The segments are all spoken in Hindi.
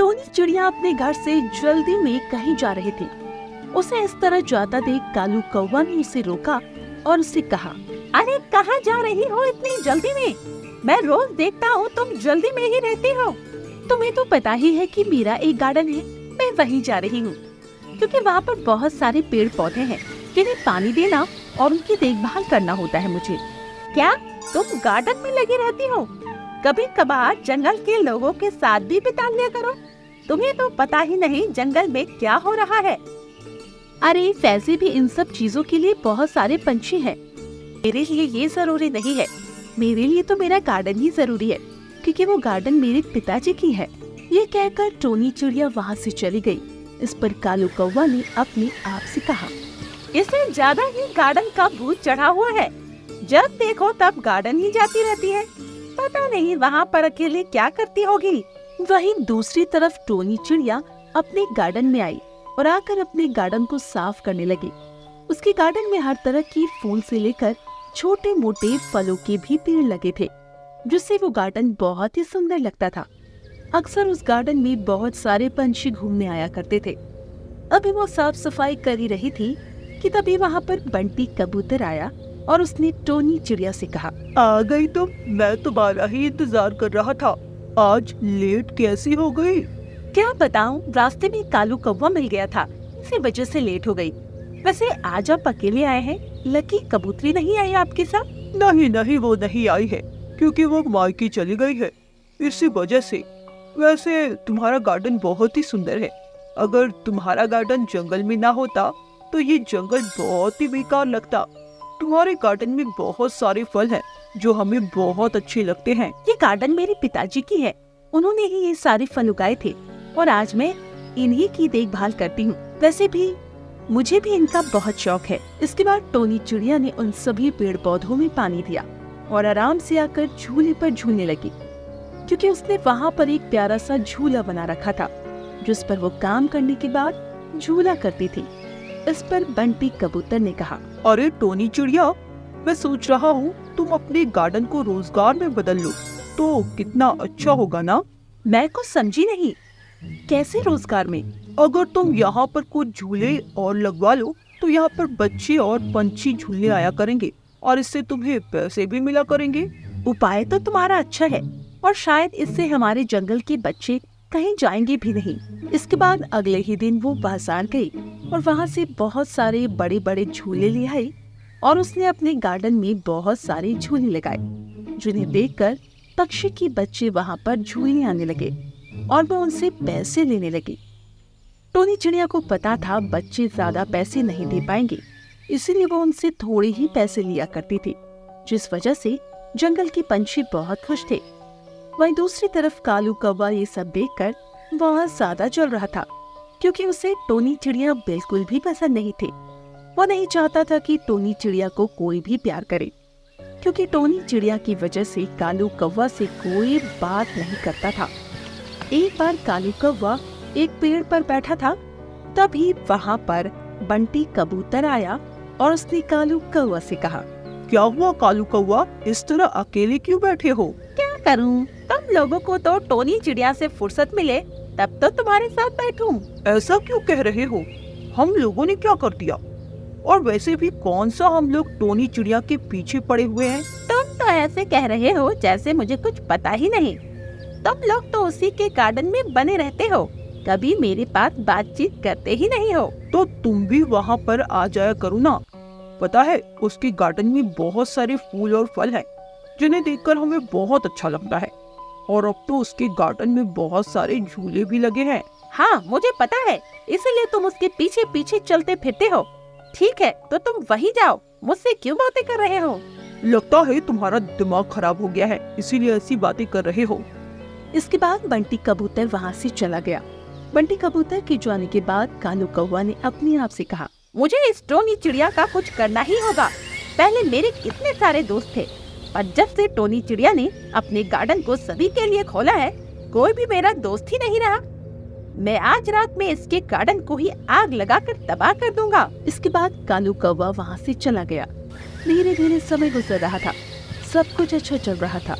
टोनी चिड़िया अपने घर से जल्दी में कहीं जा रहे थे। उसे इस तरह जाता देख कालू कौवा ने उसे रोका और उससे कहा, अरे कहाँ जा रही हो इतनी जल्दी में? मैं रोज देखता हूँ तुम जल्दी में ही रहती हो। तुम्हें तो पता ही है कि मेरा एक गार्डन है, मैं वहीं जा रही हूँ क्योंकि वहाँ पर बहुत सारे पेड़ पौधे हैं जिन्हें पानी देना और उनकी देखभाल करना होता है मुझे। क्या तुम गार्डन में लगी रहती हो? कभी कभार जंगल के लोगों के साथ भी बिता लिया करो। तुम्हें तो पता ही नहीं जंगल में क्या हो रहा है। अरे वैसे भी इन सब चीजों के लिए बहुत सारे पंछी हैं। मेरे लिए ये जरूरी नहीं है। मेरे लिए तो मेरा गार्डन ही जरूरी है क्योंकि वो गार्डन मेरे पिताजी की है। ये कहकर टोनी चिड़िया वहाँ से चली गई। इस पर कालू कौवा ने अपने आप से कहा, इसे ज्यादा ही गार्डन का भूत चढ़ा हुआ है। जब देखो तब गार्डन ही जाती रहती है। पता नहीं वहाँ पर अकेले क्या करती होगी। वहीं दूसरी तरफ टोनी चिड़िया अपने गार्डन में आई और आकर अपने गार्डन को साफ करने लगी। उसके गार्डन में हर तरह की फूल से लेकर छोटे मोटे फलों के भी पेड़ लगे थे, जिससे वो गार्डन बहुत ही सुंदर लगता था। अक्सर उस गार्डन में बहुत सारे पंछी घूमने आया करते थे। अभी वो साफ सफाई कर ही रही थी कि तभी वहाँ पर बंटी कबूतर आया और उसने टोनी चिड़िया से कहा, आ गई तुम? मैं तुम्हारा ही इंतजार कर रहा था। आज लेट कैसी हो गई? क्या बताऊं, रास्ते में कालू कौवा मिल गया था, इसी वजह से लेट हो गई। वैसे आज आप अकेले आए हैं, लकी कबूतरी नहीं आई आपके साथ? नहीं, वो नहीं आई है क्योंकि वो मायके चली गई है, इसी वजह से। वैसे तुम्हारा गार्डन बहुत ही सुंदर है। अगर तुम्हारा गार्डन जंगल में ना होता तो ये जंगल बहुत ही बेकार लगता। तुम्हारे गार्डन में बहुत सारे फल हैं जो हमें बहुत अच्छे लगते हैं। ये गार्डन मेरे पिताजी की है, उन्होंने ही ये सारे फल उगाए थे और आज मैं इन्हीं की देखभाल करती हूँ। वैसे भी मुझे भी इनका बहुत शौक है। इसके बाद टोनी चिड़िया ने उन सभी पेड़ पौधों में पानी दिया और आराम से आकर झूले पर झूलने लगी, क्योंकि उसने वहाँ पर एक प्यारा सा झूला बना रखा था जिस पर वो काम करने के बाद झूला करती थी। इस पर बंटी कबूतर ने कहा, अरे टोनी चिड़िया, मैं सोच रहा हूँ तुम अपने गार्डन को रोजगार में बदल लो तो कितना अच्छा होगा ना? मैं कुछ समझी नहीं, कैसे रोजगार में? अगर तुम यहाँ पर कुछ झूले और लगवा लो तो यहाँ पर बच्चे और पंछी झूलने आया करेंगे और इससे तुम्हें पैसे भी मिला करेंगे। उपाय तो तुम्हारा अच्छा है और शायद इससे हमारे जंगल के बच्चे कहीं जाएंगे भी नहीं। इसके बाद अगले ही दिन वो बाजार गई और वहाँ से बहुत सारे बड़े बड़े झूले ले आई और उसने अपने गार्डन में बहुत सारे झूले लगाए, जिन्हें देखकर पक्षी के बच्चे वहाँ पर झूलने आने लगे और वो उनसे पैसे लेने लगे। टोनी चिड़िया को पता था बच्चे ज्यादा पैसे नहीं दे पाएंगे, इसीलिए वो उनसे थोड़े ही पैसे लिया करती थी, जिस वजह से जंगल के पंछी बहुत खुश थे। वहीं दूसरी तरफ कालू कौवा ये सब देखकर बहुत ज्यादा जल रहा था, क्योंकि उसे टोनी चिड़िया बिल्कुल भी पसंद नहीं थे। वो नहीं चाहता था कि टोनी चिड़िया को कोई भी प्यार करे, क्योंकि टोनी चिड़िया की वजह से कालू कौवा से कोई बात नहीं करता था। एक बार कालू कौवा एक पेड़ पर बैठा था, तभी वहाँ पर बंटी कबूतर आया और उसने कालू कौवा से कहा, क्या हुआ कालू कौवा, इस तरह अकेले क्यों बैठे हो? क्या करूं, तुम लोगों को तो टोनी चिड़िया से फुर्सत मिले तब तो तुम्हारे साथ बैठूं। ऐसा क्यों कह रहे हो? हम लोगों ने क्या कर दिया? और वैसे भी कौन सा हम लोग टोनी चिड़िया के पीछे पड़े हुए हैं? तुम तो ऐसे कह रहे हो जैसे मुझे कुछ पता ही नहीं। तुम लोग तो उसी के गार्डन में बने रहते हो, कभी मेरे पास बातचीत करते ही नहीं हो। तो तुम भी वहाँ पर आ जाया करो ना। पता है उसके गार्डन में बहुत सारे फूल और फल हैं, जिन्हें देखकर हमें बहुत अच्छा लगता है। और अब तो उसके गार्डन में बहुत सारे झूले भी लगे हैं। हाँ मुझे पता है, इसीलिए तुम उसके पीछे पीछे चलते फिरते हो। ठीक है तो तुम वहीं जाओ, मुझसे क्यों बातें कर रहे हो? लगता है तुम्हारा दिमाग खराब हो गया है, इसीलिए ऐसी बातें कर रहे हो। इसके बाद बंटी कबूतर वहाँ से चला गया। बंटी कबूतर के जाने के बाद कालू कौवा ने अपने आप से कहा, मुझे इस टोनी चिड़िया का कुछ करना ही होगा। पहले मेरे कितने सारे दोस्त थे, पर जब से टोनी चिड़िया ने अपने गार्डन को सभी के लिए खोला है, कोई भी मेरा दोस्त ही नहीं रहा। मैं आज रात में इसके गार्डन को ही आग लगाकर तबाह कर दूंगा। इसके बाद कालू कौवा वहाँ से चला गया। धीरे धीरे समय गुजर रहा था, सब कुछ अच्छा चल रहा था।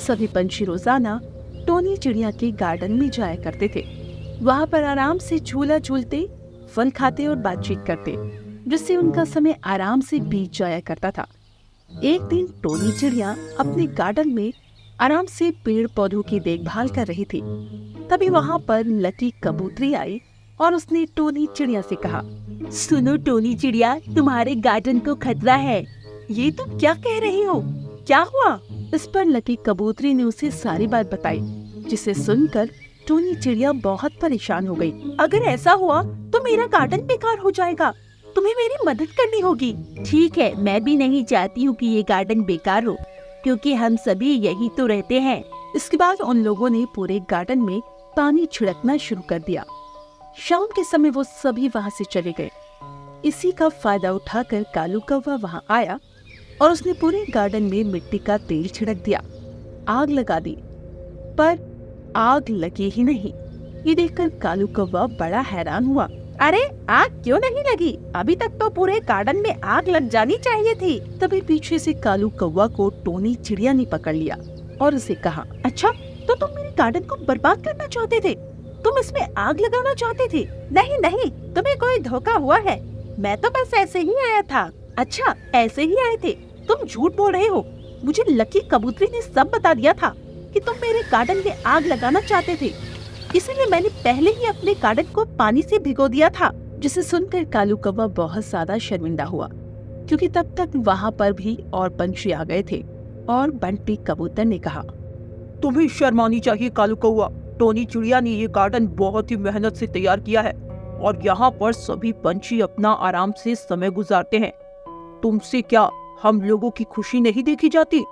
सभी पंछी रोजाना टोनी चिड़िया के गार्डन में जाया करते थे। वहाँ पर आराम से झूला झूलते, फल खाते और बातचीत करते, जिससे उनका समय आराम से बीत जाया करता था। एक दिन टोनी चिड़िया अपने गार्डन में आराम से पेड़ पौधों की देखभाल कर रही थी। तभी वहाँ पर लकी कबूतरी आई और उसने टोनी चिड़िया से कहा, सुनो टोनी चिड़िया, तुम्हारे गार्डन को खतरा है। ये तुम क्या कह रही हो? क्या हुआ? इस पर लकी कबूतरी ने उसे सारी बात बताई, जिसे सुनकर टोनी चिड़िया बहुत परेशान हो गई। अगर ऐसा हुआ तो मेरा गार्डन बेकार हो जाएगा, तुम्हें मेरी मदद करनी होगी। ठीक है, मैं भी नहीं चाहती हूँ कि ये गार्डन बेकार हो, क्योंकि हम सभी यही तो रहते हैं। इसके बाद उन लोगों ने पूरे गार्डन में पानी छिड़कना शुरू कर दिया। शाम के समय वो सभी वहाँ से चले गए। इसी का फायदा उठाकर कालू कौवा वहाँ आया और उसने पूरे गार्डन में मिट्टी का तेल छिड़क दिया, आग लगा दी, पर आग लगी ही नहीं। ये देखकर कालू कौवा बड़ा हैरान हुआ। अरे आग क्यों नहीं लगी? अभी तक तो पूरे गार्डन में आग लग जानी चाहिए थी। तभी पीछे से कालू कौवा को टोनी चिड़िया ने पकड़ लिया और उसे कहा, अच्छा तो तुम मेरे गार्डन को बर्बाद करना चाहते थे? तुम इसमें आग लगाना चाहते थे? नहीं नहीं, तुम्हें कोई धोखा हुआ है, मैं तो बस ऐसे ही आया था। अच्छा ऐसे ही आए थे? तुम झूठ बोल रहे हो। मुझे लकी कबूतरी ने सब बता दिया था कि तुम मेरे गार्डन में आग लगाना चाहते थे, इसलिए मैंने पहले ही अपने गार्डन को पानी से भिगो दिया था। जिसे सुनकर कालू कौवा बहुत ज्यादा शर्मिंदा हुआ, क्योंकि तब तक वहाँ पर भी और पंछी आ गए थे। और बंटी कबूतर ने कहा, तुम्हें शर्म आनी चाहिए कालू कौवा। टोनी चिड़िया ने ये गार्डन बहुत ही मेहनत से तैयार किया है और यहाँ पर सभी पंछी अपना आराम से समय गुजारते हैं। तुमसे क्या हम लोगों की खुशी नहीं देखी जाती?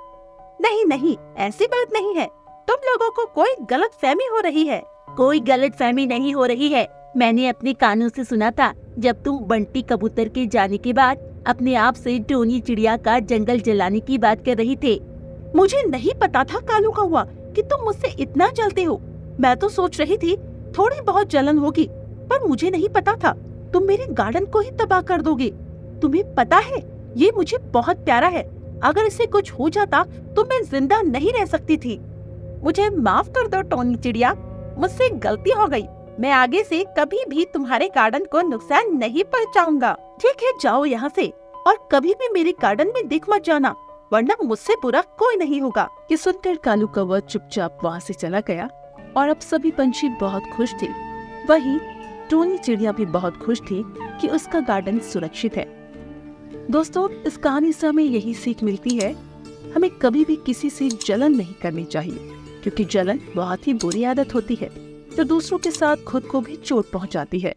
नहीं नहीं, ऐसी बात नहीं है। तुम लोगों को कोई गलत फहमी हो रही है। कोई गलत फहमी नहीं हो रही है। मैंने अपने कानों से सुना था जब तुम बंटी कबूतर के जाने के बाद अपने आप से टोनी चिड़िया का जंगल जलाने की बात कर रही थे। मुझे नहीं पता था कालू कौवा कि तुम मुझसे इतना जलते हो। मैं तो सोच रही थी थोड़ी बहुत जलन होगी, पर मुझे नहीं पता था तुम मेरे गार्डन को ही तबाह कर दोगे। तुम्हें पता है ये मुझे बहुत प्यारा है, अगर इसे कुछ हो जाता तो मैं जिंदा नहीं रह सकती थी। मुझे माफ कर दो टोनी चिड़िया, मुझसे गलती हो गई। मैं आगे से कभी भी तुम्हारे गार्डन को नुकसान नहीं पहुंचाऊंगा। ठीक है, जाओ यहाँ से और कभी भी मेरे गार्डन में दिख मत जाना, वरना मुझसे बुरा कोई नहीं होगा। ये सुनकर कालू कौवा चुपचाप वहाँ से चला गया और अब सभी पंछी बहुत खुश थे। वहीं टोनी चिड़िया भी बहुत खुश थी कि उसका गार्डन सुरक्षित है। दोस्तों, इस कहानी से हमें यही सीख मिलती है, हमें कभी भी किसी से जलन नहीं करनी चाहिए, क्योंकि जलन बहुत ही बुरी आदत होती है जो दूसरों के साथ खुद को भी चोट पहुंचाती है।